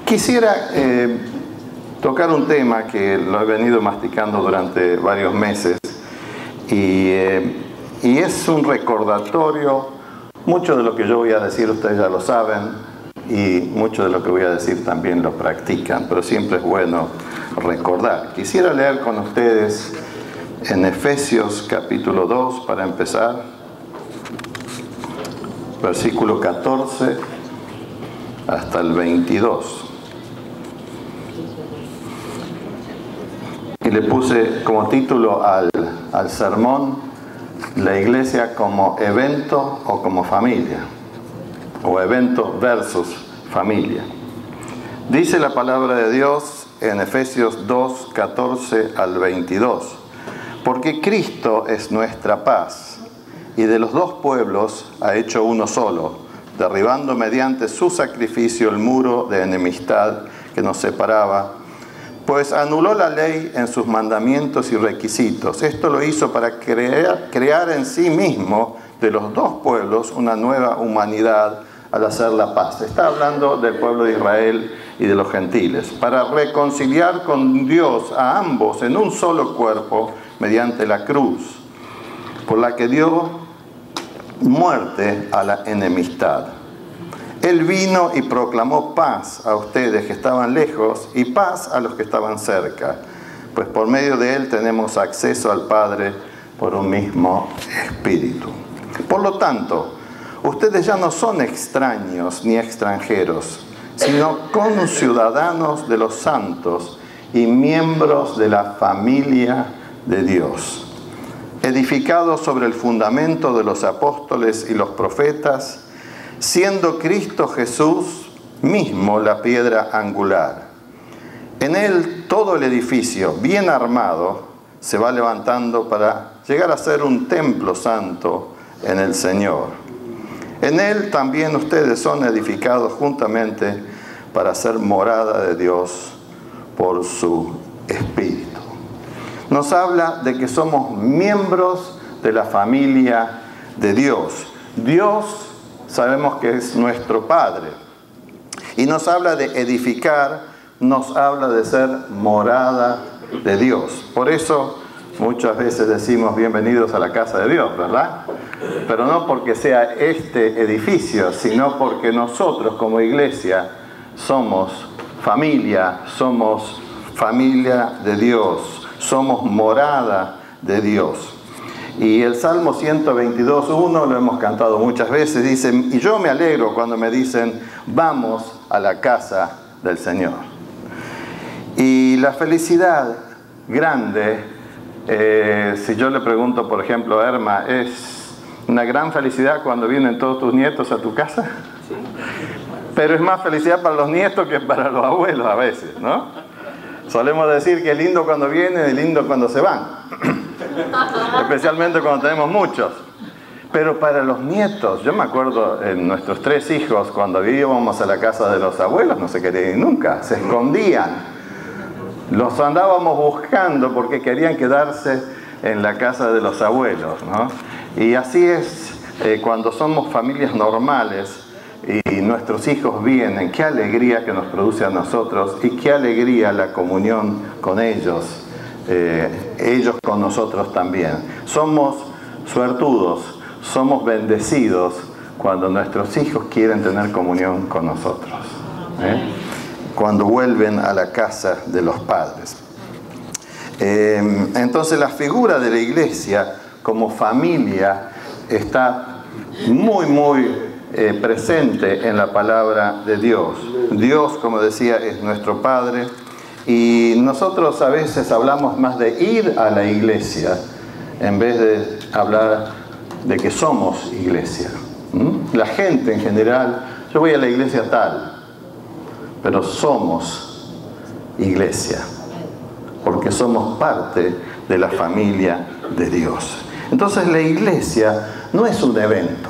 Quisiera tocar un tema que lo he venido masticando durante varios meses y es un recordatorio. Mucho de lo que yo voy a decir ustedes ya lo saben y mucho de lo que voy a decir también lo practican, pero siempre es bueno recordar. Quisiera leer con ustedes en Efesios capítulo 2 para empezar, versículo 14 hasta el 22. Y le puse como título al sermón: la iglesia como evento o como familia, o evento versus familia. Dice la palabra de Dios en Efesios 2, 14 al 22. Porque Cristo es nuestra paz, y de los dos pueblos ha hecho uno solo, derribando mediante su sacrificio el muro de enemistad que nos separaba, pues anuló la ley en sus mandamientos y requisitos. Esto lo hizo para crear en sí mismo de los dos pueblos una nueva humanidad al hacer la paz. Está hablando del pueblo de Israel y de los gentiles, para reconciliar con Dios a ambos en un solo cuerpo mediante la cruz, por la que dio muerte a la enemistad. Él vino y proclamó paz a ustedes que estaban lejos y paz a los que estaban cerca, pues por medio de Él tenemos acceso al Padre por un mismo Espíritu. Por lo tanto, ustedes ya no son extraños ni extranjeros, sino conciudadanos de los santos y miembros de la familia de Dios, edificados sobre el fundamento de los apóstoles y los profetas, siendo Cristo Jesús mismo la piedra angular. En Él todo el edificio, bien armado, se va levantando para llegar a ser un templo santo en el Señor. En Él también ustedes son edificados juntamente para ser morada de Dios por su Espíritu. Nos habla de que somos miembros de la familia de Dios. Dios sabemos que es nuestro Padre. Y nos habla de edificar, nos habla de ser morada de Dios. Por eso muchas veces decimos bienvenidos a la casa de Dios, ¿verdad? Pero no porque sea este edificio, sino porque nosotros como iglesia somos familia de Dios, somos morada de Dios. Y el Salmo 122.1 lo hemos cantado muchas veces, dice: y yo me alegro cuando me dicen vamos a la casa del Señor. Y la felicidad grande, si yo le pregunto por ejemplo a Erma, ¿es una gran felicidad cuando vienen todos tus nietos a tu casa? Sí. Pero es más felicidad para los nietos que para los abuelos a veces, ¿no? Solemos decir que es lindo cuando vienen y lindo cuando se van. Especialmente cuando tenemos muchos. Pero para los nietos, yo me acuerdo en nuestros 3 hijos, cuando íbamos a la casa de los abuelos, no se querían ir nunca, se escondían. Los andábamos buscando porque querían quedarse en la casa de los abuelos, ¿no? Y así es cuando somos familias normales y nuestros hijos vienen, qué alegría que nos produce a nosotros y qué alegría la comunión con ellos. Ellos con nosotros también. Somos suertudos, somos bendecidos cuando nuestros hijos quieren tener comunión con nosotros, cuando vuelven a la casa de los padres. Entonces la figura de la iglesia como familia está muy presente en la palabra de Dios. Dios, como decía, es nuestro Padre. Y nosotros a veces hablamos más de ir a la iglesia en vez de hablar de que somos iglesia. La gente en general, yo voy a la iglesia tal, pero somos iglesia, porque somos parte de la familia de Dios. Entonces la iglesia no es un evento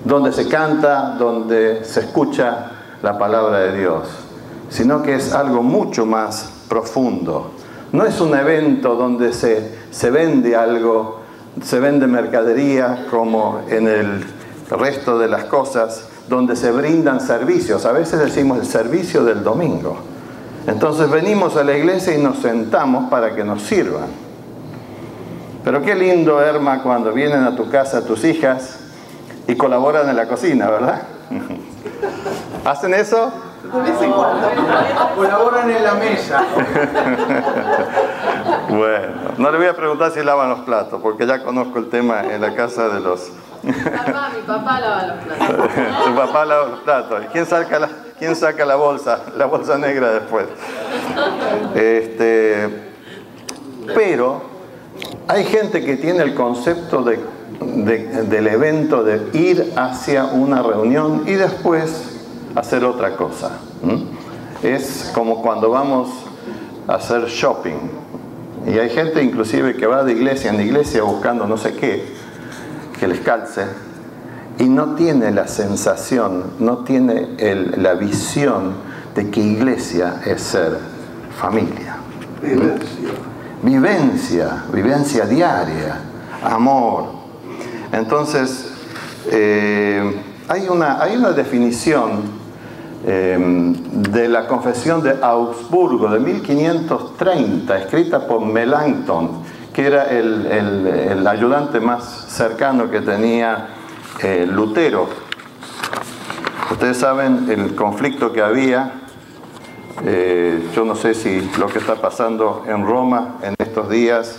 donde se canta, donde se escucha la palabra de Dios, sino que es algo mucho más profundo. No es un evento donde se vende algo, se vende mercadería como en el resto de las cosas donde se brindan servicios. A veces decimos el servicio del domingo. Entonces venimos a la iglesia y nos sentamos para que nos sirvan. Pero qué lindo, Erma, cuando vienen a tu casa tus hijas y colaboran en la cocina, ¿verdad? ¿Hacen eso? De vez en cuando. Colaboran en la mesa. Bueno, no le voy a preguntar si lavan los platos, porque ya conozco el tema en la casa de los... Mi papá lava los platos. Tu papá lava los platos. ¿Quién saca la bolsa negra después? Pero hay gente que tiene el concepto del evento de ir hacia una reunión y después hacer otra cosa. Es como cuando vamos a hacer shopping. Y hay gente inclusive que va de iglesia en iglesia buscando no sé qué, que les calce, y no tiene la sensación, no tiene la visión de que iglesia es ser familia. Vivencia diaria, amor. Entonces, hay una definición de la Confesión de Augsburgo de 1530, escrita por Melanchthon, que era el ayudante más cercano que tenía Lutero. Ustedes saben el conflicto que había. Yo no sé si lo que está pasando en Roma en estos días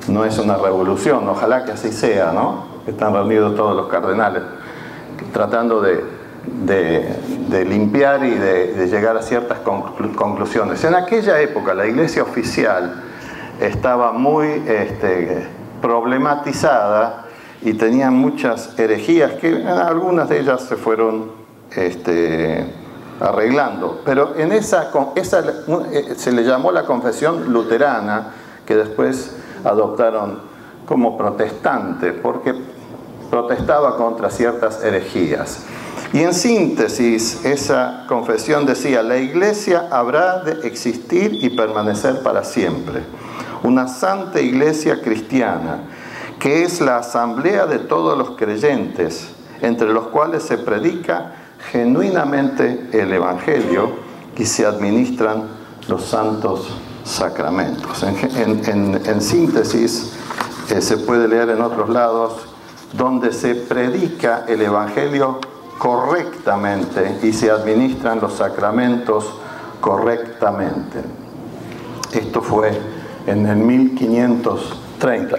no es una revolución. Ojalá que así sea, ¿no? Están reunidos todos los cardenales tratando de limpiar y de llegar a ciertas conclusiones. En aquella época la iglesia oficial estaba muy problematizada y tenía muchas herejías que algunas de ellas se fueron arreglando. Pero en esa se le llamó la confesión luterana, que después adoptaron como protestante, porque protestaba contra ciertas herejías. Y en síntesis, esa confesión decía: la iglesia habrá de existir y permanecer para siempre. Una santa iglesia cristiana, que es la asamblea de todos los creyentes, entre los cuales se predica genuinamente el Evangelio y se administran los santos sacramentos. En síntesis, se puede leer en otros lados, donde se predica el Evangelio correctamente y se administran los sacramentos correctamente. Esto fue en el 1530.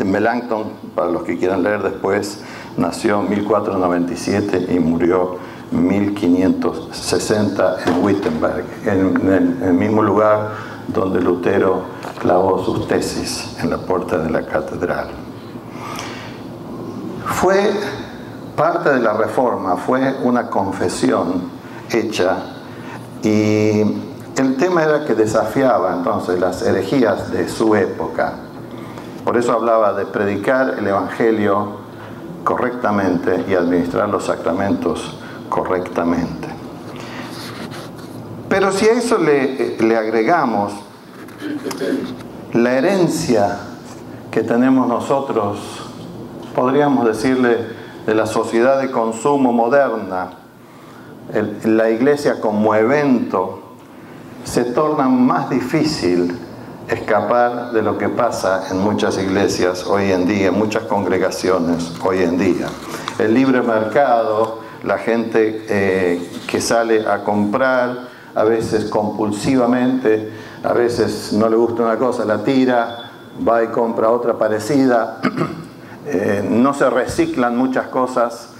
Melanchthon, para los que quieran leer después, nació en 1497 y murió en 1560 en Wittenberg, en el mismo lugar donde Lutero clavó sus tesis, en la puerta de la catedral. Fue parte de la Reforma, fue una confesión hecha, y el tema era que desafiaba entonces las herejías de su época. Por eso hablaba de predicar el Evangelio correctamente y administrar los sacramentos correctamente. Pero si a eso le agregamos la herencia que tenemos nosotros, podríamos decirle, de la sociedad de consumo moderna, la iglesia como evento, se torna más difícil escapar de lo que pasa en muchas iglesias hoy en día, en muchas congregaciones hoy en día. El libre mercado, la gente que sale a comprar, a veces compulsivamente, a veces no le gusta una cosa, la tira, va y compra otra parecida. No se reciclan muchas cosas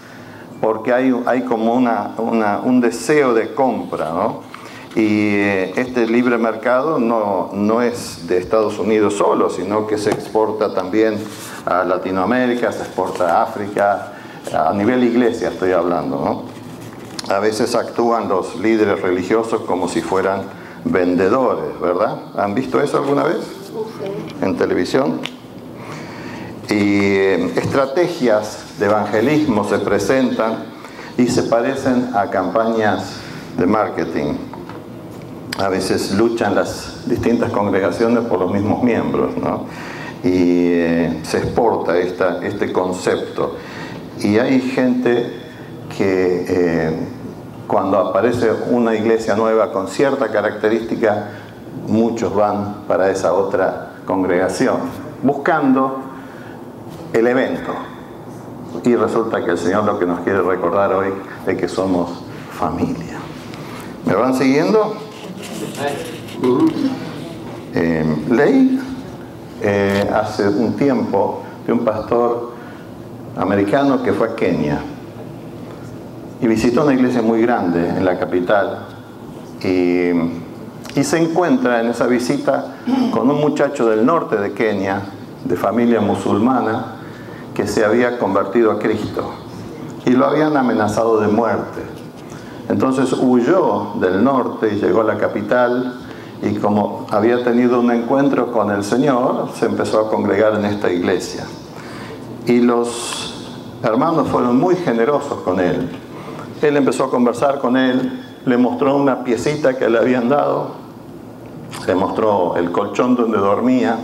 porque hay como un deseo de compra, ¿no? Y este libre mercado no es de Estados Unidos solo, sino que se exporta también a Latinoamérica, se exporta a África, a nivel iglesia estoy hablando, ¿no? A veces actúan los líderes religiosos como si fueran vendedores, ¿verdad? ¿Han visto eso alguna vez? En televisión. Y estrategias de evangelismo se presentan y se parecen a campañas de marketing. A veces luchan las distintas congregaciones por los mismos miembros, ¿no? y se exporta este concepto. Y hay gente que cuando aparece una iglesia nueva con cierta característica, muchos van para esa otra congregación, buscando el evento. Y resulta que el Señor lo que nos quiere recordar hoy es que somos familia. ¿Me van siguiendo? Leí hace un tiempo de un pastor americano que fue a Kenia y visitó una iglesia muy grande en la capital y se encuentra en esa visita con un muchacho del norte de Kenia, de familia musulmana, que se había convertido a Cristo y lo habían amenazado de muerte. Entonces huyó del norte y llegó a la capital, y como había tenido un encuentro con el Señor, se empezó a congregar en esta iglesia. Y los hermanos fueron muy generosos con él. Él empezó a conversar con él, le mostró una piecita que le habían dado, le mostró el colchón donde dormía,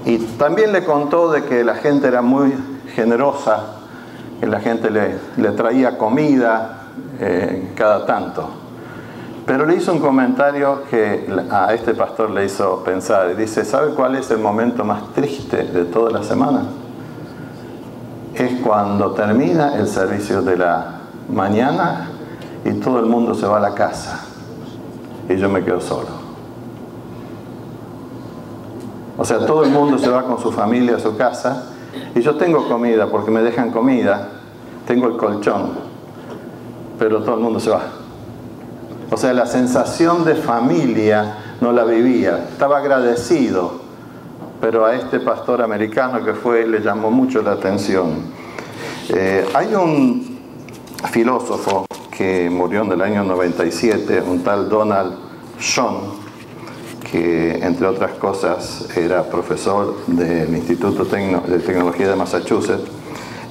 y también le contó de que la gente era muy generosa, que la gente le traía comida cada tanto. Pero le hizo un comentario que a este pastor le hizo pensar. Y dice, ¿sabe cuál es el momento más triste de toda la semana? Es cuando termina el servicio de la mañana y todo el mundo se va a la casa y yo me quedo solo. O sea, todo el mundo se va con su familia a su casa y yo tengo comida porque me dejan comida, tengo el colchón, pero todo el mundo se va. O sea, la sensación de familia no la vivía. Estaba agradecido, pero a este pastor americano que fue le llamó mucho la atención. Hay un filósofo que murió en el año 97, un tal Donald Schoen, que entre otras cosas era profesor del Instituto de Tecnología de Massachusetts.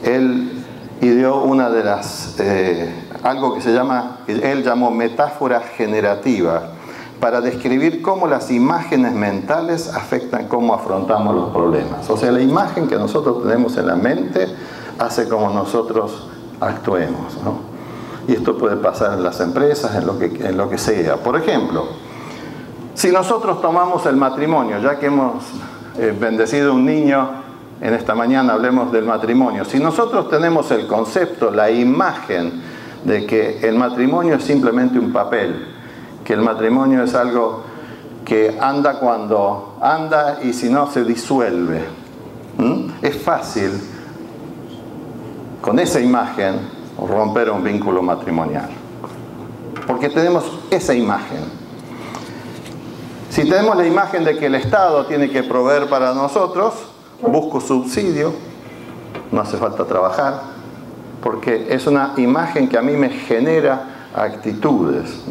Él ideó una de las algo que él llamó metáfora generativa, para describir cómo las imágenes mentales afectan cómo afrontamos los problemas. O sea, la imagen que nosotros tenemos en la mente hace como nosotros actuemos, ¿no? Y esto puede pasar en las empresas, en lo que sea. Por ejemplo, si nosotros tomamos el matrimonio, ya que hemos bendecido un niño, en esta mañana hablemos del matrimonio. Si nosotros tenemos el concepto, la imagen de que el matrimonio es simplemente un papel, que el matrimonio es algo que anda cuando anda y si no se disuelve, es fácil con esa imagen romper un vínculo matrimonial, porque tenemos esa imagen. Si tenemos la imagen de que el Estado tiene que proveer para nosotros, busco subsidio, no hace falta trabajar, porque es una imagen que a mí me genera actitudes.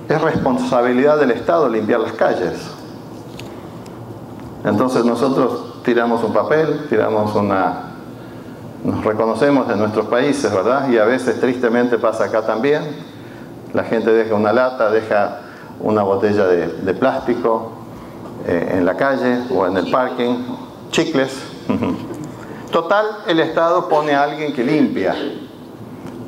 Es responsabilidad del Estado limpiar las calles. Entonces nosotros tiramos un papel, nos reconocemos en nuestros países, ¿verdad? Y a veces tristemente pasa acá también. La gente deja una lata, deja una botella de plástico en la calle o en el parking, chicles. Total, el Estado pone a alguien que limpia.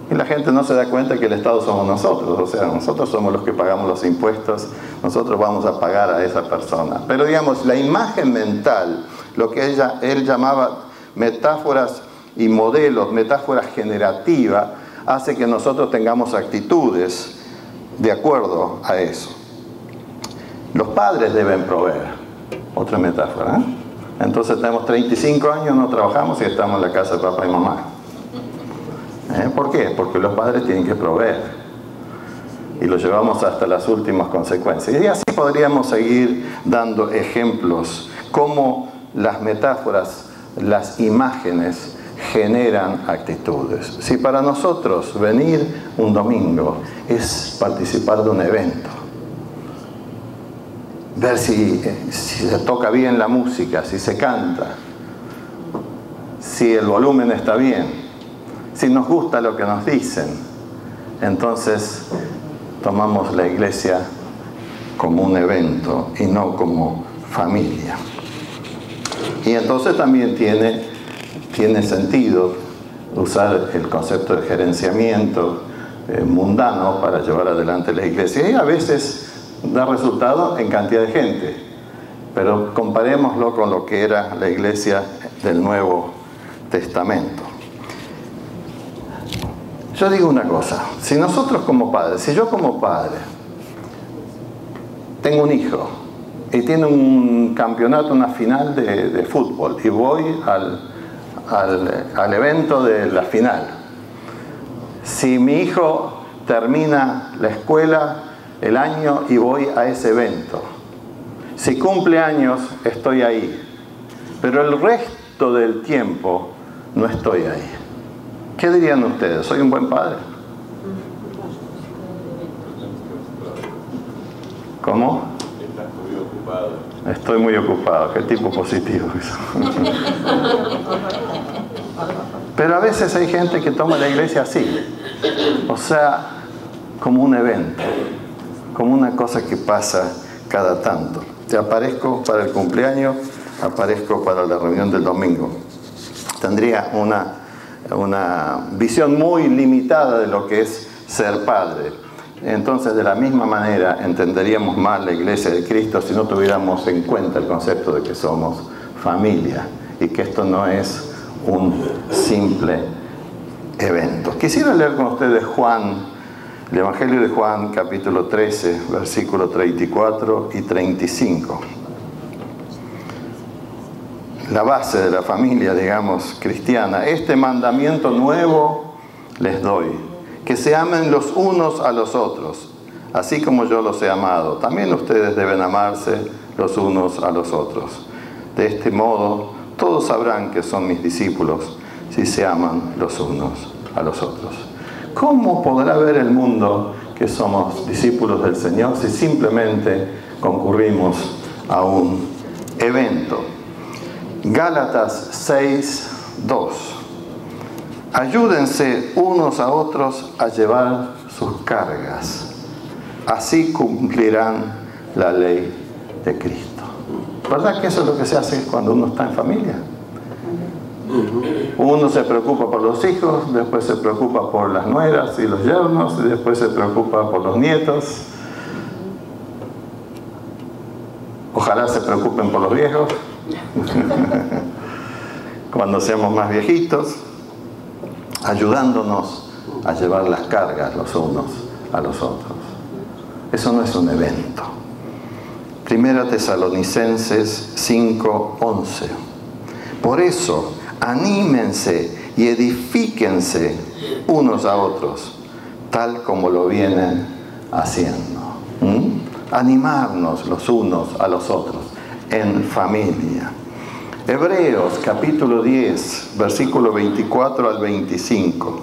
Y la gente no se da cuenta que el Estado somos nosotros. O sea, nosotros somos los que pagamos los impuestos. Nosotros vamos a pagar a esa persona. Pero digamos, la imagen mental, lo que él llamaba metáforas y modelos, metáforas generativas, hace que nosotros tengamos actitudes de acuerdo a eso. Los padres deben proveer. Otra metáfora, ¿eh? Entonces tenemos 35 años, no trabajamos y estamos en la casa de papá y mamá. ¿Por qué? Porque los padres tienen que proveer. Y lo llevamos hasta las últimas consecuencias. Y así podríamos seguir dando ejemplos, cómo las metáforas, las imágenes generan actitudes. Si para nosotros venir un domingo es participar de un evento, ver si se toca bien la música, si se canta, si el volumen está bien, si nos gusta lo que nos dicen, entonces tomamos la iglesia como un evento y no como familia. Y entonces también tiene sentido usar el concepto de gerenciamiento mundano para llevar adelante la iglesia. Y a veces da resultado en cantidad de gente. Pero comparémoslo con lo que era la iglesia del Nuevo Testamento. Yo digo una cosa, si nosotros como padres, si yo como padre tengo un hijo y tiene un campeonato, una final de fútbol, y voy al evento de la final, si mi hijo termina la escuela el año y voy a ese evento, si cumple años estoy ahí, pero el resto del tiempo no estoy ahí, ¿qué dirían ustedes? ¿Soy un buen padre? ¿Cómo? Estás muy ocupado. Estoy muy ocupado. Qué tipo positivo eso. Pero a veces hay gente que toma la iglesia así. O sea, como un evento. Como una cosa que pasa cada tanto. Te aparezco para el cumpleaños, aparezco para la reunión del domingo. Tendría una visión muy limitada de lo que es ser padre. Entonces, de la misma manera, entenderíamos mal la iglesia de Cristo si no tuviéramos en cuenta el concepto de que somos familia y que esto no es un simple evento. Quisiera leer con ustedes el Evangelio de Juan, capítulo 13, versículos 34 y 35. La base de la familia, digamos, cristiana. Este mandamiento nuevo les doy, que se amen los unos a los otros, así como yo los he amado. También ustedes deben amarse los unos a los otros. De este modo, todos sabrán que son mis discípulos si se aman los unos a los otros. ¿Cómo podrá ver el mundo que somos discípulos del Señor si simplemente concurrimos a un evento? Gálatas 6:2. Ayúdense unos a otros a llevar sus cargas. Así cumplirán la ley de Cristo. ¿Verdad que eso es lo que se hace cuando uno está en familia? Uno se preocupa por los hijos, después se preocupa por las nueras y los yernos, y después se preocupa por los nietos. Ojalá se preocupen por los viejos. Cuando seamos más viejitos, ayudándonos a llevar las cargas los unos a los otros. Eso no es un evento. Primera Tesalonicenses 5:11. Por eso, anímense y edifíquense unos a otros, tal como lo vienen haciendo. Animarnos los unos a los otros en familia. Hebreos capítulo 10, versículo 24 al 25.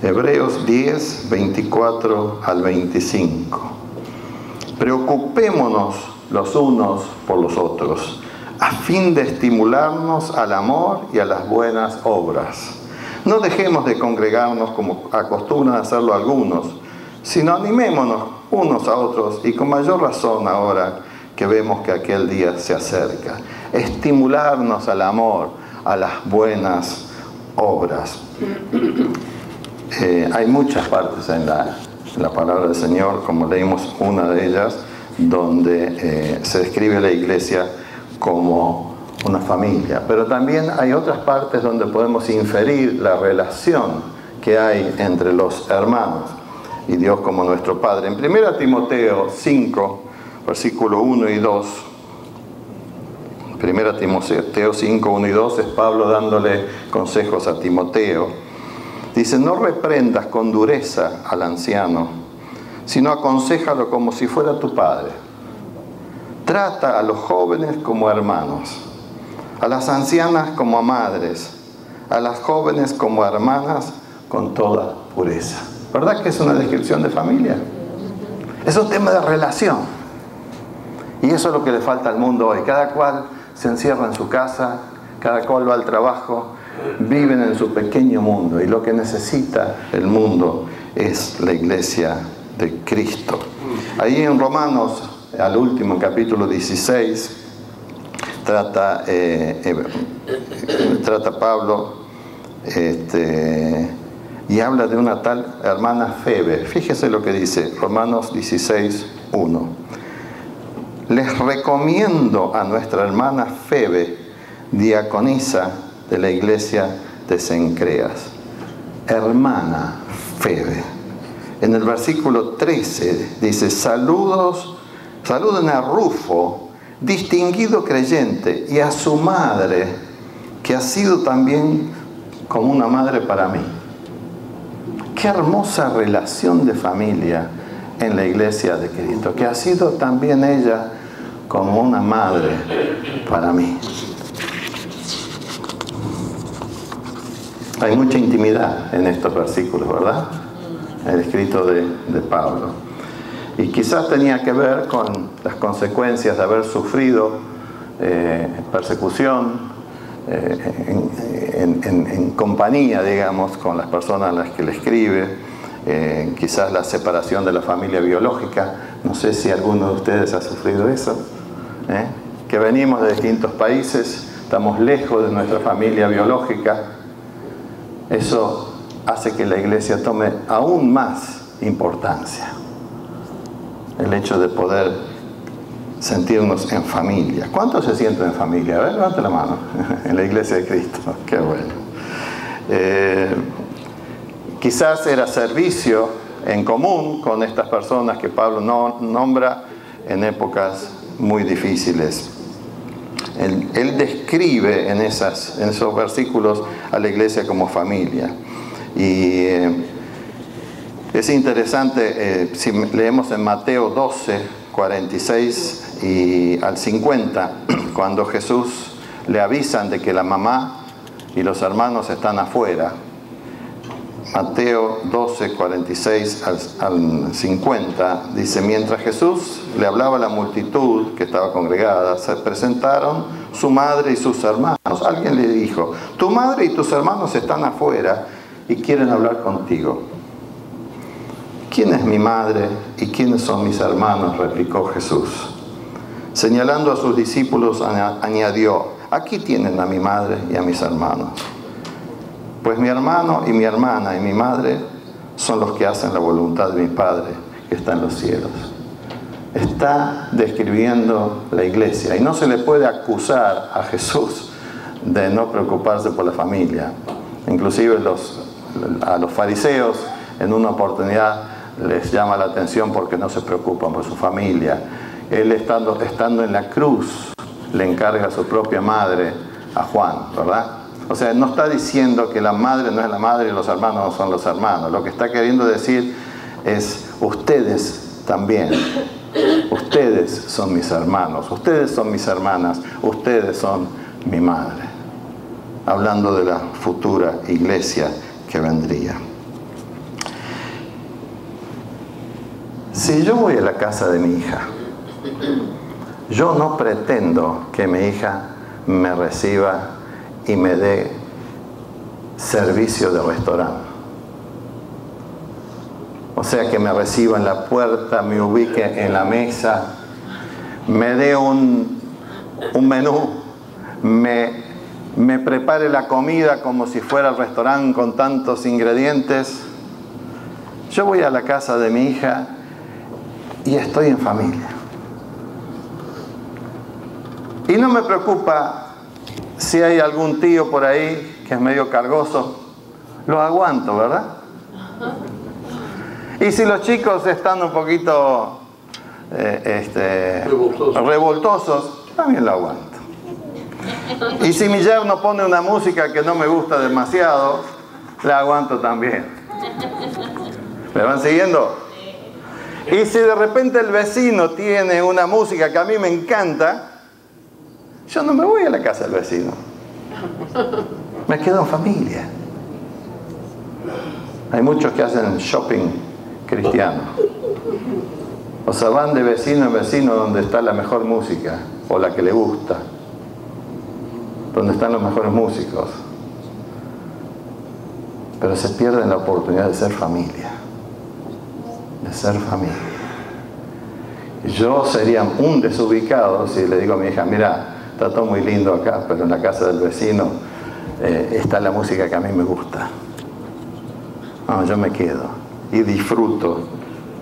Hebreos 10, 24 al 25. Preocupémonos los unos por los otros, a fin de estimularnos al amor y a las buenas obras. No dejemos de congregarnos como acostumbran a hacerlo algunos, sino animémonos unos a otros, y con mayor razón ahora que vemos que aquel día se acerca. Estimularnos al amor, a las buenas obras. Hay muchas partes en la palabra del Señor, como leímos una de ellas, donde se describe la iglesia como una familia. Pero también hay otras partes donde podemos inferir la relación que hay entre los hermanos y Dios como nuestro Padre. En 1 Timoteo 5, versículo 1 y 2, 1 Timoteo 5, 1 y 2 es Pablo dándole consejos a Timoteo. Dice: no reprendas con dureza al anciano, sino aconséjalo como si fuera tu padre. Trata a los jóvenes como hermanos, a las ancianas como a madres, a las jóvenes como hermanas con toda pureza. ¿Verdad que es una descripción de familia? Es un tema de relación. Y eso es lo que le falta al mundo hoy. Cada cual se encierra en su casa, cada cual va al trabajo, viven en su pequeño mundo. Y lo que necesita el mundo es la iglesia de Cristo. Ahí en Romanos, al último, en capítulo 16, trata Pablo, y habla de una tal hermana Febe. Fíjese lo que dice Romanos 16:1. Les recomiendo a nuestra hermana Febe, diaconisa de la iglesia de Cencreas. Hermana Febe. En el versículo 13 dice: saluden a Rufo, distinguido creyente, y a su madre, que ha sido también como una madre para mí. Qué hermosa relación de familia en la iglesia de Cristo, que ha sido también ella como una madre para mí. Hay mucha intimidad en estos versículos, ¿verdad? El escrito de Pablo. Y quizás tenía que ver con las consecuencias de haber sufrido persecución en compañía, digamos, con las personas a las que le escribe. Quizás la separación de la familia biológica. No sé si alguno de ustedes ha sufrido eso. Que venimos de distintos países, estamos lejos de nuestra familia biológica. Eso hace que la iglesia tome aún más importancia. El hecho de poder sentirnos en familia. ¿Cuántos se sienten en familia? A ver, levante la mano. En la iglesia de Cristo. Qué bueno. Quizás era servicio en común con estas personas que Pablo nombra en épocas muy difíciles. Él describe en esos versículos a la iglesia como familia. Y es interesante, si leemos en Mateo 12, 46 y al 50, cuando Jesús le avisan de que la mamá y los hermanos están afuera. Mateo 12, 46 al 50, dice: mientras Jesús le hablaba a la multitud que estaba congregada, se presentaron su madre y sus hermanos. Alguien le dijo: tu madre y tus hermanos están afuera y quieren hablar contigo. ¿Quién es mi madre y quiénes son mis hermanos?, replicó Jesús. Señalando a sus discípulos, añadió: aquí tienen a mi madre y a mis hermanos. Pues mi hermano y mi hermana y mi madre son los que hacen la voluntad de mi Padre que está en los cielos. Está describiendo la iglesia, y no se le puede acusar a Jesús de no preocuparse por la familia. Inclusive a los fariseos en una oportunidad les llama la atención porque no se preocupan por su familia. Él estando en la cruz le encarga a su propia madre a Juan, ¿verdad? O sea, no está diciendo que la madre no es la madre y los hermanos no son los hermanos. Lo que está queriendo decir es: ustedes también. Ustedes son mis hermanos, ustedes son mis hermanas, ustedes son mi madre. Hablando de la futura iglesia que vendría. Si yo voy a la casa de mi hija, yo no pretendo que mi hija me reciba y me dé servicio de restaurante. O sea, que me reciba en la puerta, me ubique en la mesa, me dé un menú, me prepare la comida como si fuera el restaurante con tantos ingredientes. Yo voy a la casa de mi hija y estoy en familia. Y no me preocupa si hay algún tío por ahí que es medio cargoso, lo aguanto, ¿verdad? Y si los chicos están un poquito revoltosos, también lo aguanto. Y si mi yerno pone una música que no me gusta demasiado, la aguanto también. ¿Me van siguiendo? Y si de repente el vecino tiene una música que a mí me encanta, yo no me voy a la casa del vecino. Me quedo en familia. Hay muchos que hacen shopping cristiano. O sea, van de vecino en vecino donde está la mejor música, o la que le gusta, donde están los mejores músicos. Pero se pierden la oportunidad de ser familia. De ser familia. Yo sería un desubicado si le digo a mi hija: mira, está todo muy lindo acá, pero en la casa del vecino está la música que a mí me gusta. No, yo me quedo y disfruto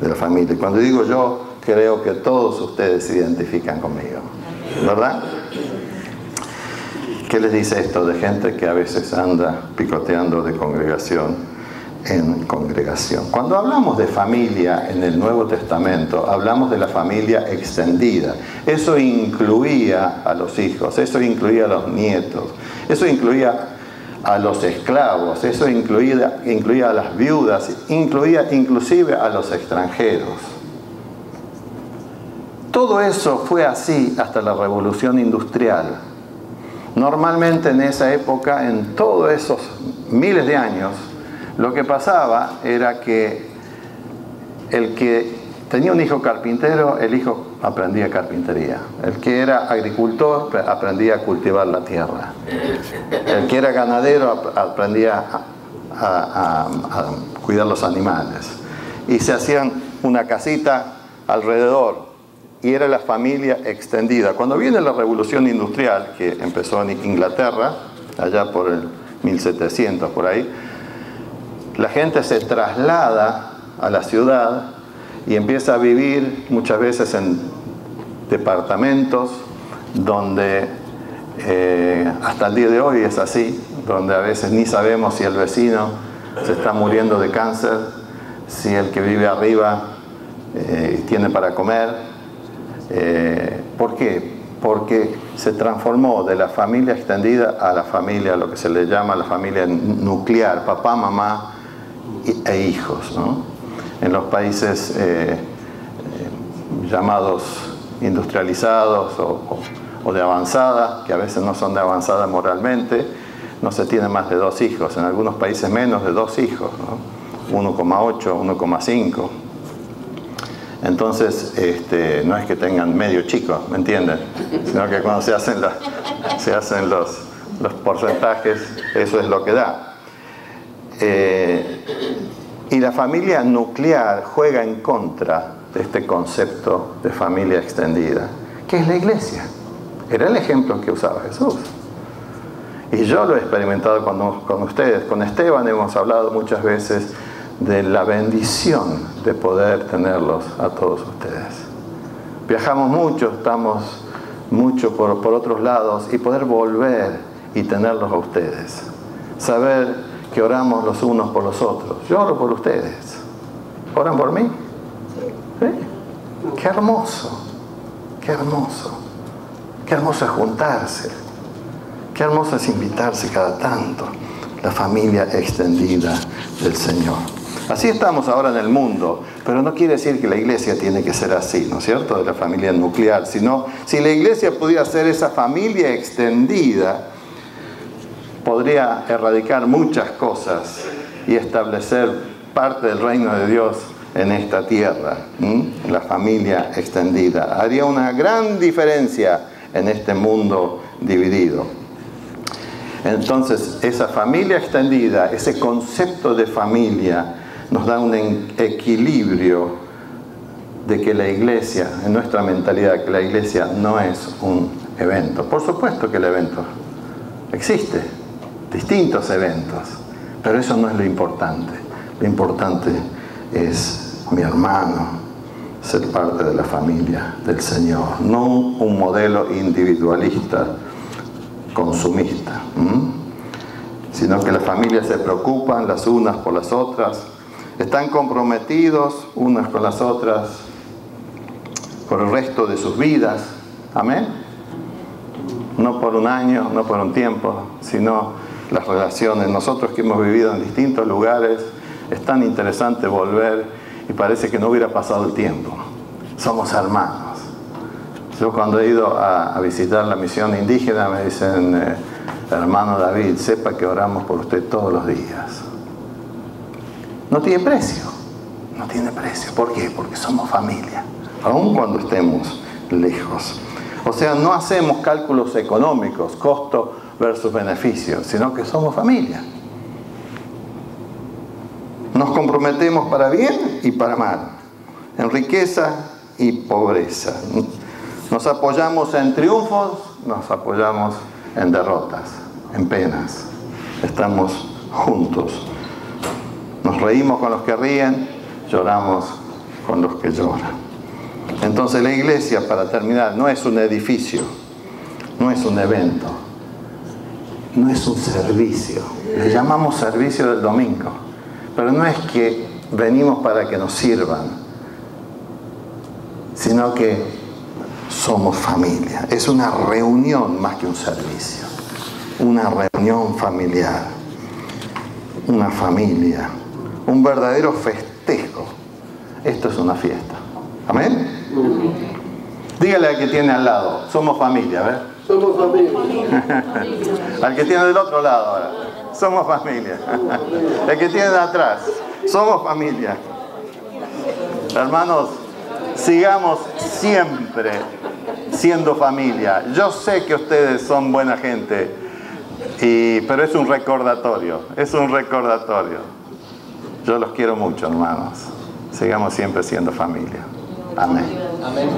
de la familia. Cuando digo yo, creo que todos ustedes se identifican conmigo, ¿verdad? ¿Qué les dice esto de gente que a veces anda picoteando de congregación en congregación? Cuando hablamos de familia en el Nuevo Testamento, hablamos de la familia extendida. Eso incluía a los hijos, eso incluía a los nietos, eso incluía a los esclavos, eso incluía a las viudas, incluía inclusive a los extranjeros. Todo eso fue así hasta la Revolución Industrial. Normalmente en esa época, en todos esos miles de años, lo que pasaba era que el que tenía un hijo carpintero, el hijo aprendía carpintería. El que era agricultor aprendía a cultivar la tierra. El que era ganadero aprendía a cuidar los animales. Y se hacían una casita alrededor. Y era la familia extendida. Cuando viene la Revolución Industrial, que empezó en Inglaterra, allá por el 1700, por ahí, la gente se traslada a la ciudad y empieza a vivir muchas veces en departamentos donde hasta el día de hoy es así, donde a veces ni sabemos si el vecino se está muriendo de cáncer, si el que vive arriba tiene para comer. ¿Por qué? Porque se transformó de la familia extendida a la familia, lo que se le llama la familia nuclear, papá, mamá e hijos, ¿no? En los países llamados industrializados o de avanzada, que a veces no son de avanzada moralmente, no se tiene más de 2 hijos, en algunos países menos de 2 hijos, ¿no? 1,8, 1,5. Entonces, no es que tengan medio chico, ¿me entienden? Sino que cuando se hacen los porcentajes, eso es lo que da. Y la familia nuclear juega en contra de este concepto de familia extendida, que es la iglesia. Era el ejemplo que usaba Jesús. Y yo lo he experimentado con ustedes. Con Esteban hemos hablado muchas veces de la bendición de poder tenerlos a todos ustedes. Viajamos mucho, estamos mucho por otros lados, y poder volver y tenerlos a ustedes. Saber que oramos los unos por los otros. Yo oro por ustedes. ¿Oran por mí? ¿Sí? Qué hermoso, qué hermoso. Qué hermoso es juntarse. Qué hermoso es invitarse cada tanto. La familia extendida del Señor. Así estamos ahora en el mundo, pero no quiere decir que la iglesia tiene que ser así, ¿no es cierto?, de la familia nuclear, sino si la iglesia pudiera ser esa familia extendida, podría erradicar muchas cosas y establecer parte del reino de Dios en esta tierra, la familia extendida. Haría una gran diferencia en este mundo dividido. Entonces, esa familia extendida, ese concepto de familia, nos da un equilibrio de que la iglesia, en nuestra mentalidad, que la iglesia no es un evento. Por supuesto que el evento existe, distintos eventos, pero eso no es lo importante. Lo importante es mi hermano, ser parte de la familia del Señor, no un modelo individualista, consumista, sino que las familias se preocupan las unas por las otras, están comprometidos unas con las otras por el resto de sus vidas. Amén. No por un año, no por un tiempo, sino las relaciones. Nosotros que hemos vivido en distintos lugares, es tan interesante volver y parece que no hubiera pasado el tiempo. Somos hermanos. Yo cuando he ido a visitar la misión indígena me dicen, hermano David, sepa que oramos por usted todos los días. No tiene precio, no tiene precio. ¿Por qué? Porque somos familia, aun cuando estemos lejos. O sea, no hacemos cálculos económicos, costo versus beneficio, sino que somos familia. Nos comprometemos para bien y para mal, en riqueza y pobreza. Nos apoyamos en triunfos nos apoyamos en derrotas, en penas. Estamos juntos. Nos reímos con los que ríen, lloramos con los que lloran. Entonces la iglesia, para terminar, no es un edificio, no es un evento, no es un servicio. Le llamamos servicio del domingo, pero no es que venimos para que nos sirvan, sino que somos familia. Es una reunión más que un servicio, una reunión familiar, una familia, un verdadero festejo. Esto es una fiesta. ¿Amén? Dígale al que tiene al lado, somos familia, ¿ves? Somos familia. Al que tiene del otro lado ahora, somos familia. El que tiene de atrás, somos familia. Hermanos, sigamos siempre siendo familia. Yo sé que ustedes son buena gente, pero es un recordatorio, es un recordatorio. Yo los quiero mucho, hermanos. Sigamos siempre siendo familia. Amén. Amén.